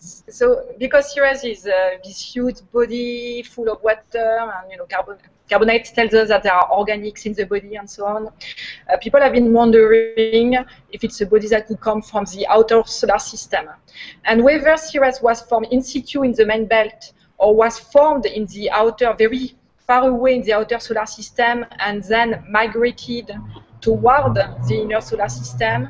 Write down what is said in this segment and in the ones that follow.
So because Ceres is this huge body full of water, and carbonates tells us that there are organics in the body and so on. People have been wondering if it's a body that could come from the outer solar system, and whether Ceres was formed in situ in the main belt or was formed in the outer, very far away in the outer solar system, and then migrated toward the inner solar system.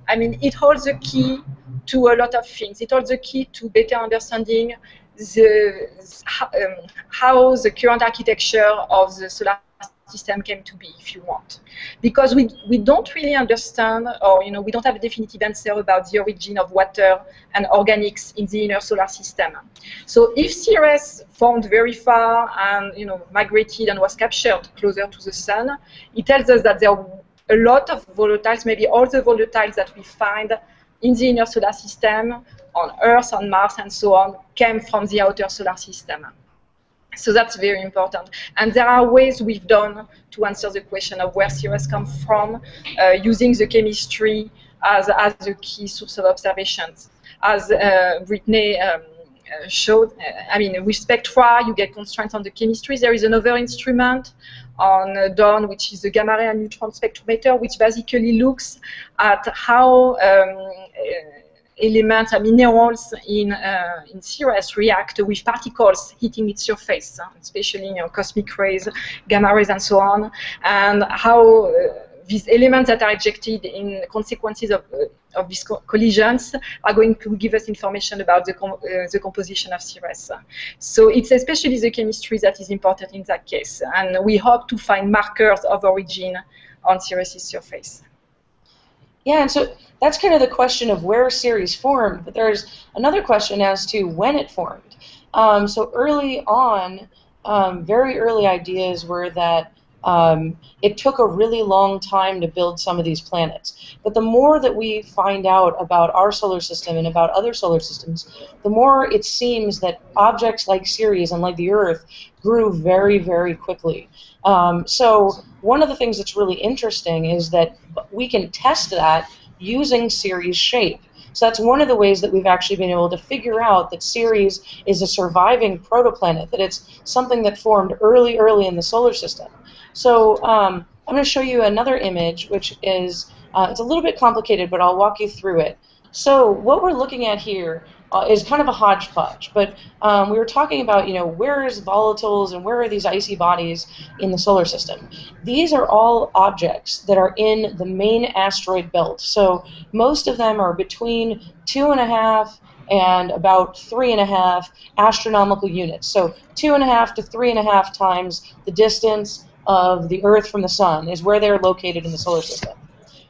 I mean, it holds the key to a lot of things. It holds the key to better understanding how the current architecture of the solar system came to be, if you want. Because we don't really understand, or we don't have a definitive answer about the origin of water and organics in the inner solar system. So if Ceres formed very far and migrated and was captured closer to the sun, it tells us that there are a lot of volatiles, maybe all the volatiles that we find in the inner solar system, on Earth, on Mars, and so on, came from the outer solar system. So that's very important. And there are ways we've done to answer the question of where Ceres comes from, using the chemistry as a key source of observations. As Brittany showed, I mean, with spectra, you get constraints on the chemistry. There is another instrument on Dawn, which is the gamma ray and neutron spectrometer, which basically looks at how elements and minerals in Ceres react with particles hitting its surface, especially cosmic rays, gamma rays, and so on, and how these elements that are ejected in consequences of these collisions are going to give us information about the composition of Ceres. So it's especially the chemistry that is important in that case, and we hope to find markers of origin on Ceres' surface. Yeah, and so that's kind of the question of where Ceres formed, but there's another question as to when it formed. So early on, very early ideas were that it took a really long time to build some of these planets. But the more that we find out about our solar system and about other solar systems, the more it seems that objects like Ceres and like the Earth grew very, very quickly. So one of the things that's really interesting is that we can test that using Ceres shape. So that's one of the ways that we've actually been able to figure out that Ceres is a surviving protoplanet, that it's something that formed early in the solar system. So I'm going to show you another image, which is, it's a little bit complicated, but I'll walk you through it. So what we're looking at here is kind of a hodgepodge, but we were talking about, where is volatiles and where are these icy bodies in the solar system. These are all objects that are in the main asteroid belt. So most of them are between 2.5 and about 3.5 astronomical units. So 2.5 to 3.5 times the distance of the Earth from the Sun is where they're located in the solar system.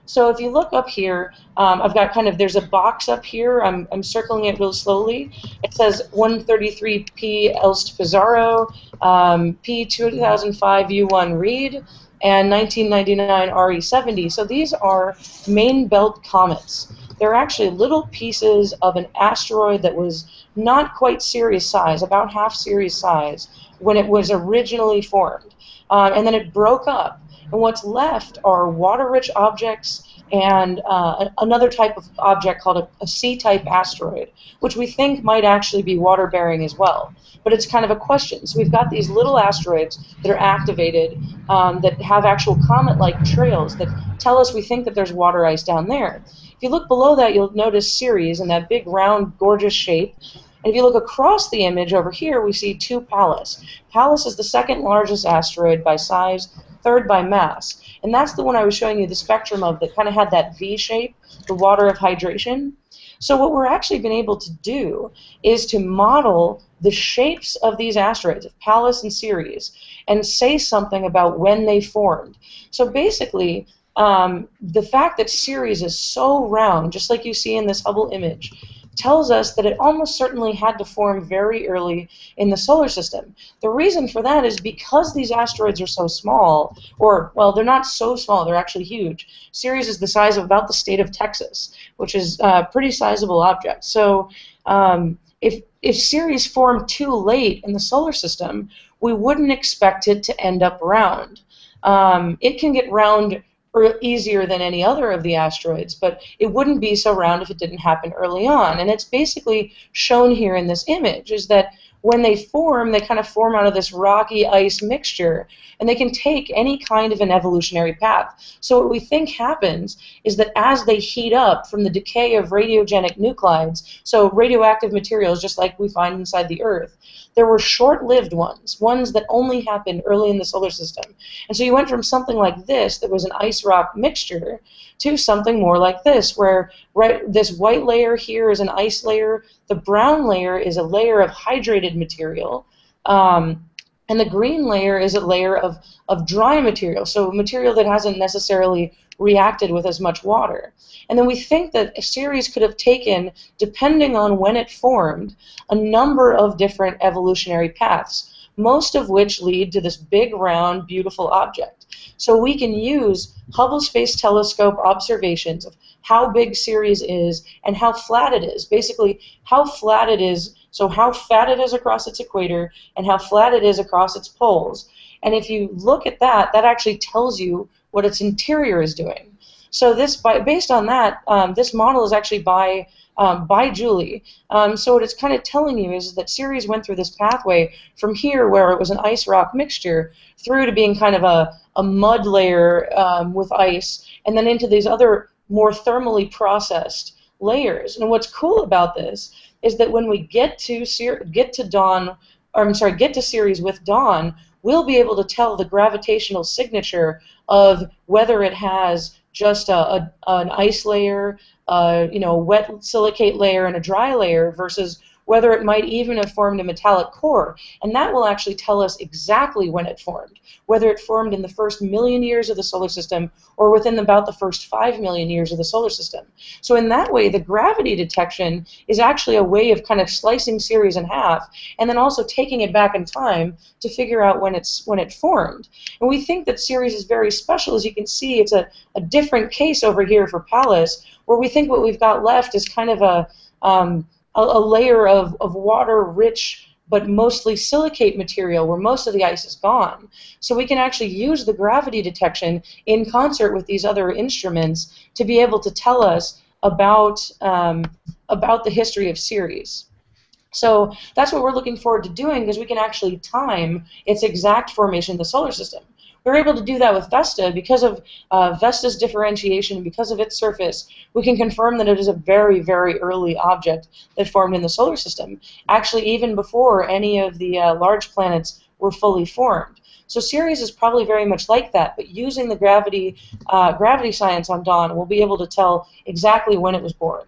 So if you look up here, I've got there's a box up here. I'm circling it real slowly. It says 133P Elst Pizarro, P 2005 U1 Reed, and 1999 RE70. So these are main belt comets. They're actually little pieces of an asteroid that was not quite Ceres size, about half Ceres size, when it was originally formed. And then it broke up. And what's left are water-rich objects and another type of object called a C-type asteroid, which we think might actually be water-bearing as well. But it's kind of a question. So we've got these little asteroids that are activated that have actual comet-like trails that tell us we think that there's water ice down there. If you look below that, you'll notice Ceres in that big, round, gorgeous shape. And if you look across the image over here, we see 2 Pallas. Pallas is the second largest asteroid by size, third by mass. And that's the one I was showing you the spectrum of that kind of had that V shape, the water of hydration. So what we're actually been able to do is to model the shapes of these asteroids, of Pallas and Ceres, and say something about when they formed. So basically, the fact that Ceres is so round, just like you see in this Hubble image, tells us that it almost certainly had to form very early in the solar system. The reason for that is because these asteroids are so small, or, well, they're not so small, they're actually huge. Ceres is the size of about the state of Texas, which is a pretty sizable object. So if Ceres formed too late in the solar system, we wouldn't expect it to end up round. It can get round or easier than any other of the asteroids, but it wouldn't be so round if it didn't happen early on. And it's basically shown here in this image, is that when they form, they kind of form out of this rocky ice mixture, and they can take any kind of an evolutionary path. So what we think happens is that as they heat up from the decay of radiogenic nuclides, so radioactive materials just like we find inside the Earth, there were short-lived ones that only happened early in the solar system. And so you went from something like this, that was an ice-rock mixture, to something more like this, where this white layer here is an ice layer, the brown layer is a layer of hydrated material, and the green layer is a layer of dry material, so material that hasn't necessarily reacted with as much water. And then we think that Ceres could have taken, depending on when it formed, a number of different evolutionary paths, most of which lead to this big, round, beautiful object. So we can use Hubble Space Telescope observations of how big Ceres is and how flat it is. Basically, how flat it is, so how fat it is across its equator and how flat it is across its poles. And if you look at that, that actually tells you what its interior is doing. So based on that, this model is actually by Julie. So what it's kind of telling you is that Ceres went through this pathway from here, where it was an ice-rock mixture, through to being kind of a mud layer with ice, and then into these other more thermally processed layers. And what's cool about this is that when we get to Ceres with Dawn, we'll be able to tell the gravitational signature of whether it has just an ice layer, a wet silicate layer, and a dry layer, versus whether it might even have formed a metallic core. And that will actually tell us exactly when it formed, whether it formed in the first 1,000,000 years of the solar system or within about the first 5,000,000 years of the solar system. So in that way, the gravity detection is actually a way of kind of slicing Ceres in half and then also taking it back in time to figure out when it formed. And we think that Ceres is very special. As you can see, it's a different case over here for Pallas, where we think what we've got left is kind of a layer of water-rich but mostly silicate material where most of the ice is gone. So we can actually use the gravity detection in concert with these other instruments to be able to tell us about the history of Ceres. So that's what we're looking forward to doing, because we can actually time its exact formation in the solar system. We're able to do that with Vesta because of Vesta's differentiation, because of its surface. We can confirm that it is a very, very early object that formed in the solar system, actually even before any of the large planets were fully formed. So Ceres is probably very much like that, but using the gravity science on Dawn, we'll be able to tell exactly when it was born.